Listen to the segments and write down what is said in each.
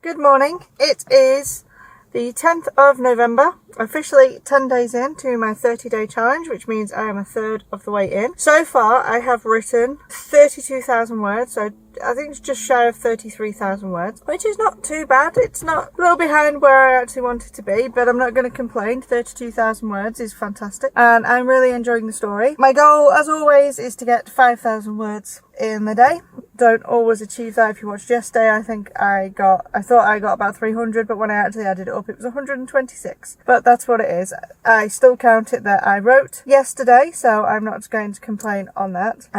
Good morning. It is the 10th of November, officially 10 days into my 30-day challenge, which means I am a third of the way in. So far, I have written 32,000 words, so I think it's just shy of 33,000 words, which is not too bad. It's not a little behind where I actually wanted to be, but I'm not going to complain. 32,000 words is fantastic, and I'm really enjoying the story. My goal, as always, is to get 5,000 words in the day. Don't always achieve that. If you watched yesterday, I thought I got about 300, but when I actually added it up, it was 126. But that's what it is. I still count it that I wrote yesterday, so I'm not going to complain on that.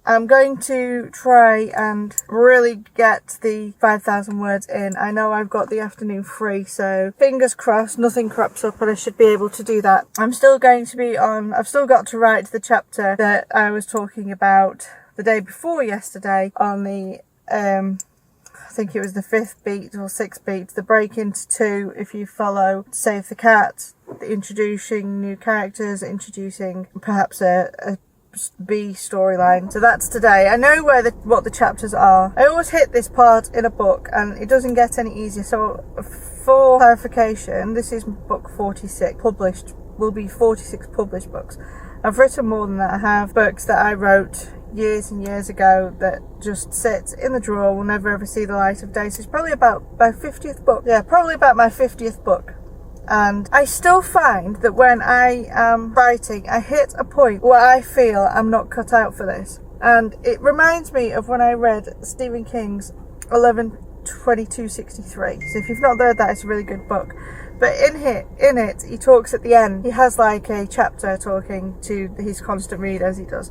I'm going to try and really get the 5,000 words in. I know I've got the afternoon free, so fingers crossed nothing crops up and I should be able to do that. I've still got to write the chapter that I was talking about the day before yesterday on the, I think it was the 5th beat or 6th beat, the break into 2, if you follow Save the Cat, introducing new characters, introducing perhaps a B storyline. So that's today. I know what the chapters are. I always hit this part in a book and it doesn't get any easier. So for clarification, this is book 46 published, will be 46 published books. I've written more than that. I have books that I wrote years and years ago that just sit in the drawer, will never ever see the light of day. So it's probably about my 50th book. Yeah, probably about my 50th book. And I still find that when I am writing, I hit a point where I feel I'm not cut out for this. And it reminds me of when I read Stephen King's 11/22/63. So if you've not read that, it's a really good book. But in it, he talks at the end. He has like a chapter talking to his constant reader, as he does.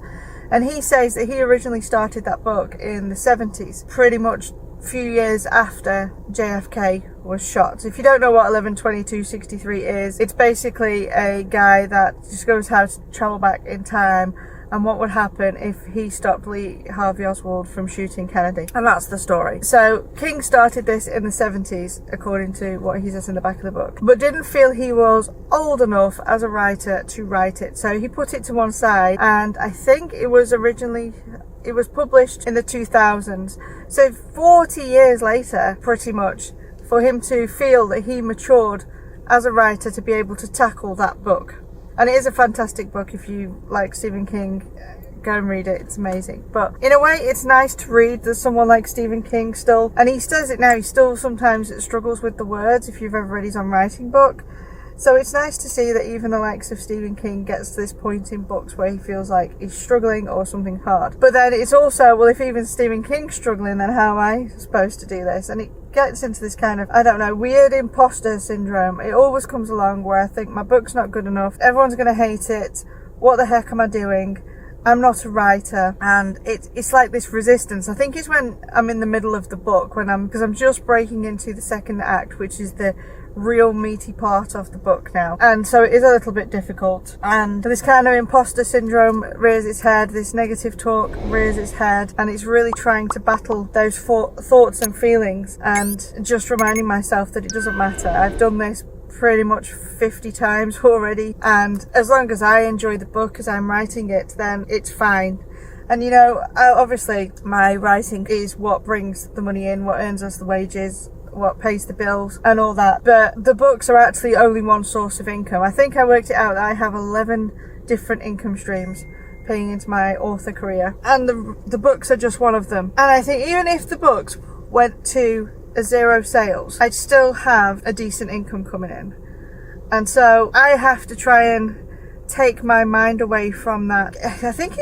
And he says that he originally started that book in the 70s, pretty much a few years after JFK was shot. If you don't know what 11/22/63 is, it's basically a guy that discovers how to travel back in time and what would happen if he stopped Lee Harvey Oswald from shooting Kennedy. And that's the story. So King started this in the 70s, according to what he says in the back of the book, but didn't feel he was old enough as a writer to write it. So he put it to one side, and I think it was published in the 2000s. So 40 years later, pretty much, for him to feel that he matured as a writer to be able to tackle that book. And it is a fantastic book. If you like Stephen King, go and read it. It's amazing. But in a way, it's nice to read. There's someone like Stephen King still, and he says it now, he still sometimes struggles with the words, if you've ever read his own writing book. So it's nice to see that even the likes of Stephen King gets to this point in books where he feels like he's struggling or something hard. But then it's also, well, if even Stephen King's struggling, then how am I supposed to do this? And it gets into this kind of, I don't know, weird imposter syndrome. It always comes along where I think my book's not good enough, everyone's going to hate it, what the heck am I doing? I'm not a writer. And it's like this resistance. I think it's when I'm in the middle of the book, because I'm just breaking into the second act, which is the real meaty part of the book now, and so it is a little bit difficult, and this kind of imposter syndrome rears its head, this negative talk rears its head, and it's really trying to battle those thoughts and feelings and just reminding myself that it doesn't matter. I've done this pretty much 50 times already, and as long as I enjoy the book as I'm writing it, then it's fine. And you know, obviously my writing is what brings the money in, what earns us the wages, what pays the bills and all that, but the books are actually only one source of income. I think I worked it out that I have 11 different income streams paying into my author career, and the books are just one of them. And I think even if the books went to a 0 sales, I'd still have a decent income coming in. And so I have to try and take my mind away from that. I think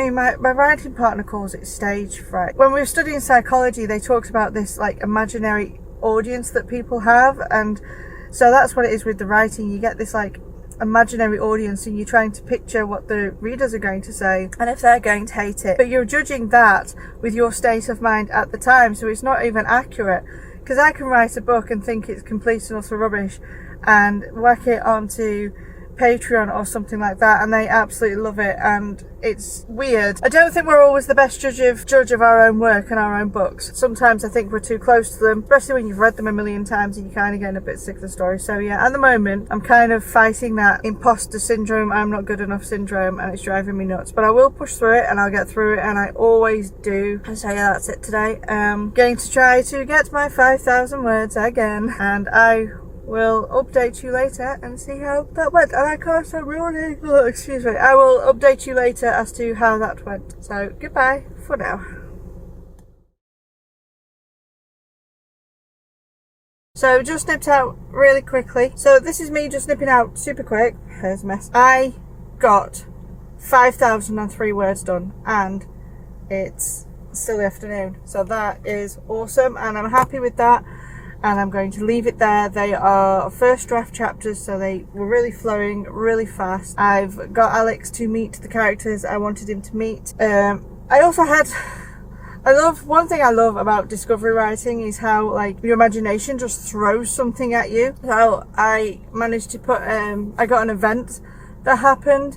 my writing partner calls it stage fright. When we were studying psychology, they talked about this like imaginary audience that people have, and so that's what it is with the writing. You get this like imaginary audience and you're trying to picture what the readers are going to say and if they're going to hate it, but you're judging that with your state of mind at the time, so it's not even accurate. Because I can write a book and think it's complete and utter rubbish and whack it onto Patreon or something like that, and they absolutely love it. And it's weird. I don't think we're always the best judge of our own work and our own books. Sometimes I think we're too close to them, especially when you've read them a million times and you're kind of getting a bit sick of the story. So yeah, at the moment I'm kind of fighting that imposter syndrome, I'm not good enough syndrome, and it's driving me nuts. But I will push through it, and I'll get through it, and I always do. So yeah, that's it today. Going to try to get my 5,000 words again, and I will update you later and see how that went. And I can't stop yawning. Oh, excuse me. I will update you later as to how that went. So goodbye for now. So just nipped out really quickly. So this is me just nipping out super quick. Here's a mess. I got 5,003 words done, and it's still the afternoon. So that is awesome, and I'm happy with that. And I'm going to leave it there. They are first draft chapters, so they were really flowing really fast. I've got Alex to meet the characters I wanted him to meet. One thing I love about discovery writing is how, like, your imagination just throws something at you. So I managed to put, I got an event that happened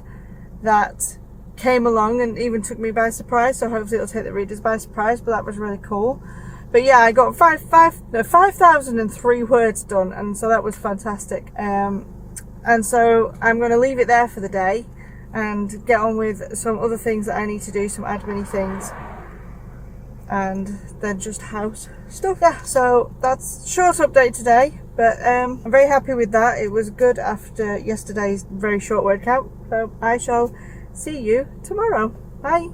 that came along and even took me by surprise. So hopefully it'll take the readers by surprise, but that was really cool. But yeah, I got 5,003 words done, and so that was fantastic. And so I'm going to leave it there for the day and get on with some other things that I need to do, some admin things, and then just house stuff. Yeah, so that's short update today, but I'm very happy with that. It was good after yesterday's very short word count. So I shall see you tomorrow. Bye.